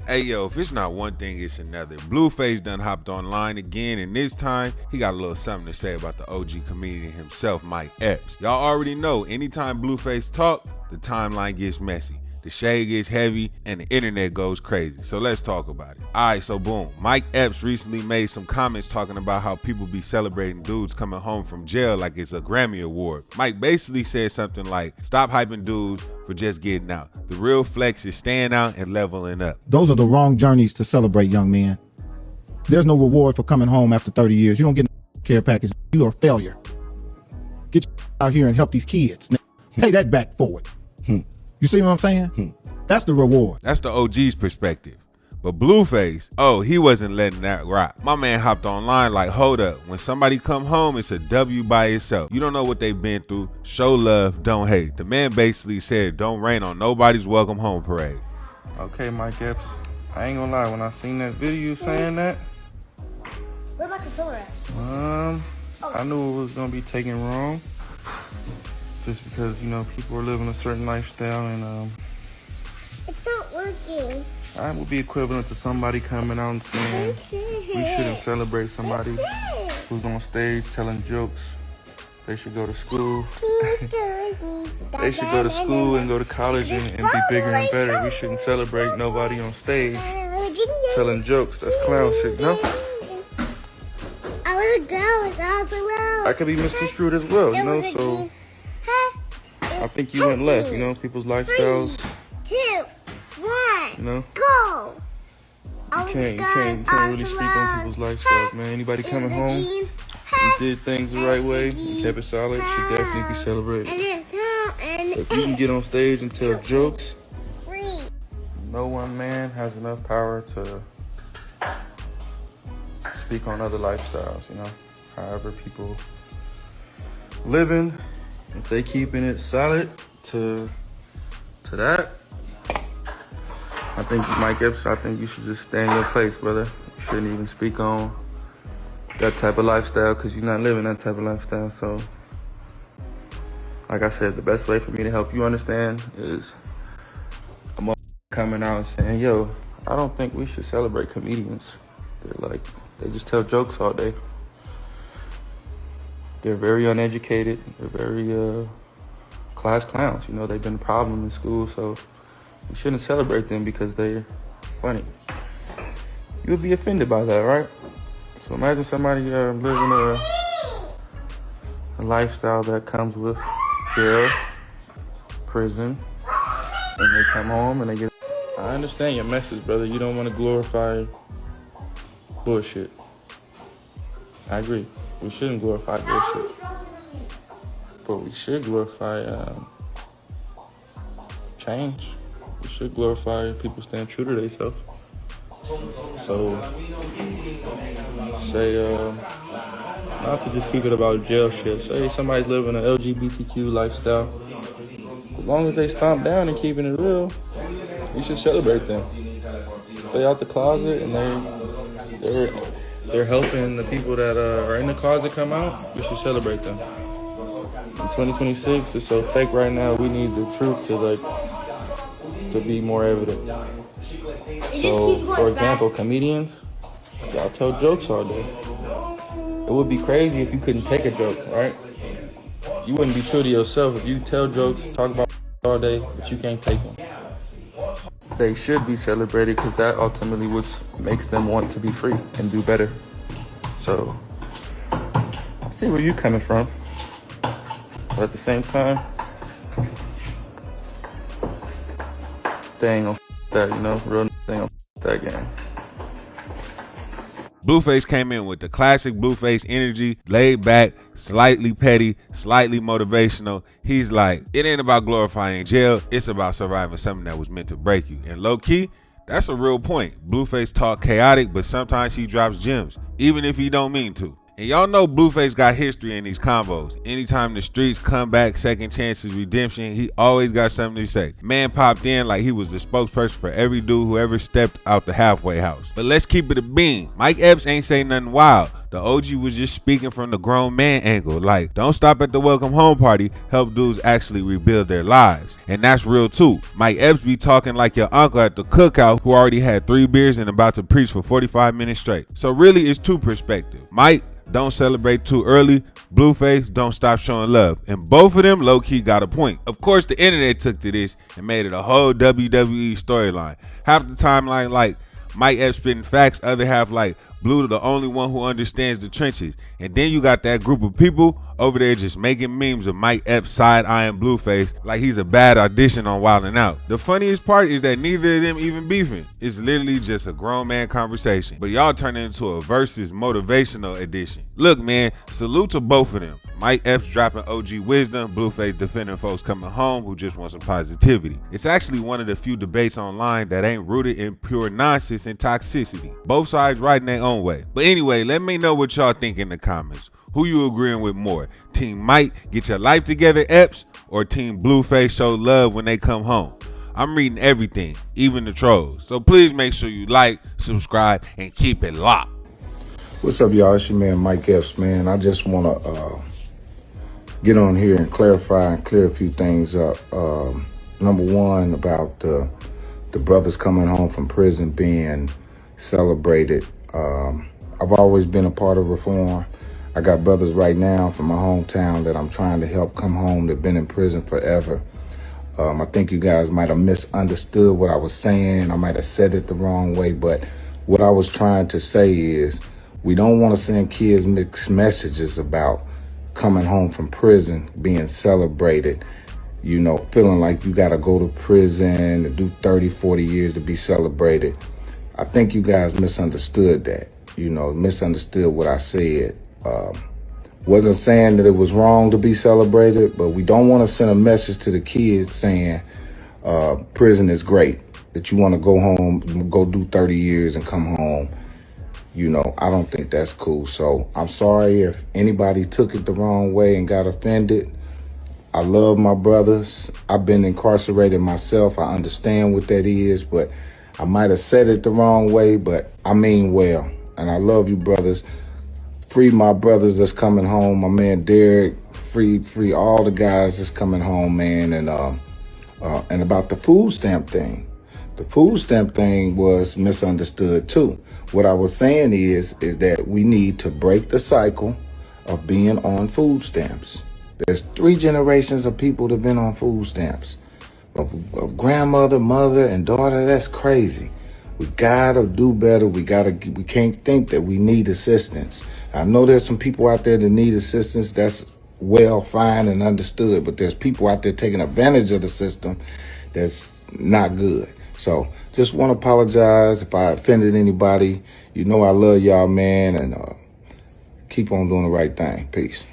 Hey yo, if it's not one thing, it's another. Blueface done hopped online again, and this time, he got a little something to say about the OG comedian himself, Mike Epps. Y'all already know, anytime Blueface talk, the timeline gets messy. The shade gets heavy and the internet goes crazy. So let's talk about it. Alright, so boom. Mike Epps recently made some comments talking about how people be celebrating dudes coming home from jail like it's a Grammy award. Mike basically said something like, stop hyping dudes for just getting out. The real flex is staying out and leveling up. Those are the wrong journeys to celebrate, young men. There's no reward for coming home after 30 years. You don't get a care package. You are a failure. Get out here and help these kids. Pay that back forward. You see what I'm saying? That's the reward. That's the OG's perspective. But Blueface, oh, he wasn't letting that rock. My man hopped online like, hold up. When somebody come home, it's a W by itself. You don't know what they've been through. Show love, don't hate. The man basically said, don't rain on nobody's welcome home parade. Okay, Mike Epps. I ain't gonna lie, when I seen that video saying that, Where my controller at? I knew it was gonna be taken wrong. Just because, you know, people are living a certain lifestyle and It's not working. I would be equivalent to somebody coming out and saying we shouldn't celebrate somebody who's on stage telling jokes. They should go to school. They should go to school and go to college and be bigger and better. We shouldn't celebrate nobody on stage telling jokes. That's clown shit, no? I could be misconstrued as well, you know, so I think you went left, you know, people's lifestyles. 3, 2, 1, you know? Go! You can't really speak on people's lifestyles, man. Anybody coming home who did things the right way and kept it solid should definitely be celebrated. If you can get on stage and tell jokes, no one man has enough power to speak on other lifestyles, you know? However people living, if they keeping it solid to that, I think Mike Epps, I think you should just stay in your place, brother. You shouldn't even speak on that type of lifestyle because you're not living that type of lifestyle. So, like I said, the best way for me to help you understand is I'm coming out and saying, yo, I don't think we should celebrate comedians. They just tell jokes all day. They're very uneducated. They're very class clowns. You know, they've been a problem in school, so we shouldn't celebrate them because they're funny. You would be offended by that, right? So imagine somebody living a lifestyle that comes with jail, prison, and they come home and they get... I understand your message, brother. You don't want to glorify bullshit. I agree. We shouldn't glorify bullshit. But we should glorify change. We should glorify people staying true to themselves. So, say, not to just keep it about jail shit. Say somebody's living an LGBTQ lifestyle. As long as they stomp down and keeping it real, you should celebrate them. They out the closet and they're helping the people that are in the closet come out. We should celebrate them. In 2026, it's so fake right now. We need the truth to be more evident. So, for example, comedians, y'all tell jokes all day. It would be crazy if you couldn't take a joke, right? You wouldn't be true to yourself if you tell jokes, talk about all day, but you can't take them. They should be celebrated because that ultimately what makes them want to be free and do better. So, I see where you're coming from. But at the same time, they ain't gonna that, you know? Real they ain't gonna that game. Blueface came in with the classic Blueface energy, laid back, slightly petty, slightly motivational. He's like, it ain't about glorifying jail, it's about surviving something that was meant to break you. And low key, that's a real point. Blueface talk chaotic, but sometimes he drops gems, even if he don't mean to. And y'all know Blueface got history in these combos. Anytime the streets come back, second chances, redemption, he always got something to say. Man popped in like he was the spokesperson for every dude who ever stepped out the halfway house. But let's keep it a bean. Mike Epps ain't say nothing wild. The OG was just speaking from the grown man angle. Like, don't stop at the welcome home party. Help dudes actually rebuild their lives. And that's real too. Mike Epps be talking like your uncle at the cookout who already had 3 beers and about to preach for 45 minutes straight. So really it's two perspectives. Mike, don't celebrate too early. Blueface, don't stop showing love. And both of them low-key got a point. Of course, the internet took to this and made it a whole WWE storyline. Half the timeline like Mike Epps spitting facts, other half like Blue the only one who understands the trenches. And then you got that group of people over there just making memes of Mike Epps side-eyeing Blueface like he's a bad audition on Wildin' Out. The funniest part is that neither of them even beefing. It's literally just a grown man conversation. But y'all turn it into a versus motivational edition. Look, man, salute to both of them. Mike Epps dropping OG wisdom, Blueface defending folks coming home who just want some positivity. It's actually one of the few debates online that ain't rooted in pure nonsense and toxicity. Both sides writing their own way. But anyway, let me know what y'all think in the comments. Who you agreeing with more? Team Mike, get your life together, Epps, or Team Blueface, show love when they come home? I'm reading everything, even the trolls. So please make sure you like, subscribe, and keep it locked. What's up, y'all? It's your man, Mike Epps, man. I just want to get on here and clarify and clear a few things up. Number one, about the brothers coming home from prison being celebrated. I've always been a part of reform. I got brothers right now from my hometown that I'm trying to help come home. They've been in prison forever. I think you guys might have misunderstood what I was saying. I might have said it the wrong way, but what I was trying to say is we don't want to send kids mixed messages about coming home from prison, being celebrated, you know, feeling like you got to go to prison and do 30, 40 years to be celebrated. I think you guys misunderstood that, you know, misunderstood what I said. Wasn't saying that it was wrong to be celebrated, but we don't want to send a message to the kids saying prison is great, that you want to go home, go do 30 years and come home. You know, I don't think that's cool. So I'm sorry if anybody took it the wrong way and got offended. I love my brothers. I've been incarcerated myself. I understand what that is, but I might have said it the wrong way, but I mean well. And I love you, brothers. Free my brothers that's coming home. My man Derek, free all the guys that's coming home, man. And about the food stamp thing. The food stamp thing was misunderstood too. What I was saying is that we need to break the cycle of being on food stamps. There's 3 generations of people that have been on food stamps. Of grandmother, mother, and daughter. That's crazy. We gotta do better. We can't think that we need assistance. I know there's some people out there that need assistance. That's well, fine, and understood. But there's people out there taking advantage of the system that's not good. So just want to apologize if I offended anybody. You know I love y'all, man, and keep on doing the right thing. Peace.